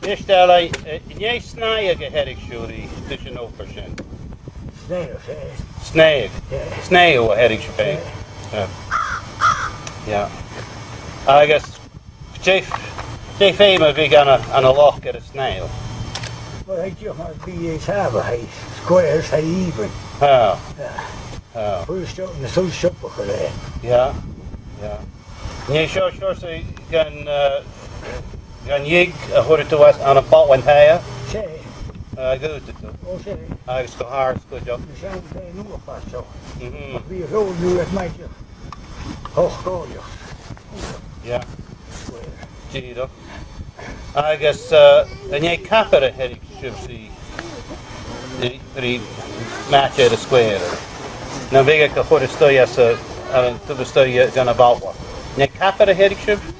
This Allan, nie snaig a herig siúri, this an over sin. Snaig. Snail a herig siúri. Yeah. Agus, Jeff Fema big on a lock at a snail. Well, I just want to be a Sabbath, squares, even. Oh. First up in the south shop for that. Yeah. Nie sure so gan yig a hwyd to us on a pot when haya. Say, Good. oh, say, Agus go hard, good job. the sound say no fast so. Mhm. We roll you at my job. Oh, go you. Yeah. Square. Giro. Agus nie capper a herig siúri. The match at a square. Na vega ka hwyd stoi as a to the stoi gan a balwa. Nie capper a herig siúri.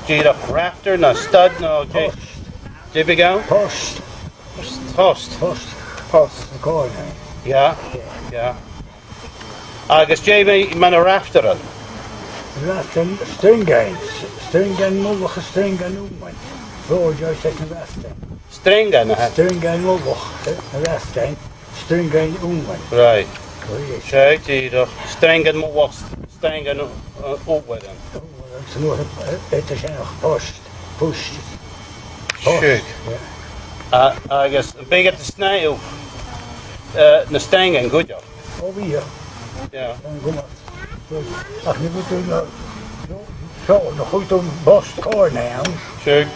Giro rafter na stud no J. Big out? Post. Post. The corner. Yeah. Agus J. Man a rafter it. Raften, stringen mogelijk stringen noemen. Zo, jij zegt een raften. Stringen. Stringen mogelijk, raften, stringen noemen. Right. Sorry. Giro. Stringen mo was stringen over them. Ze nog, het is nog post. Shoot. Agus big at the snail. Na stringen good job. Over hier. Yeah. Kom maar. Ach, nu moet je zo, nog goed om bos corner. Shoot.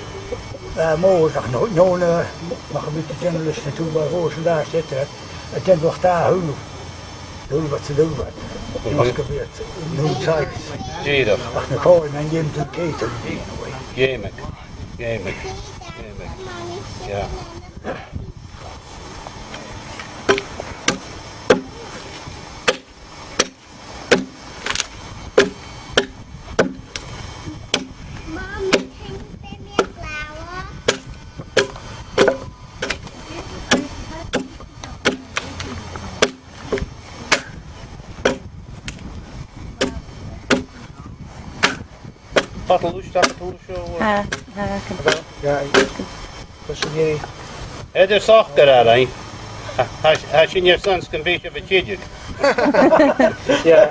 Mooi, nog nog een beetje journalist naartoe bij Roos en daar zitten. Het is nog daar hoe wat ze doen. Als gebeurt, nu tijd. Giro. Ach, de corner en je hebt een keten. Gaming. Yeah. Mommy, can you send me a flower? Pattelush, takatoel show. Ja, dat is een Het is zachter alleen. Als je je sons kan beetje betjidjuk. Ja.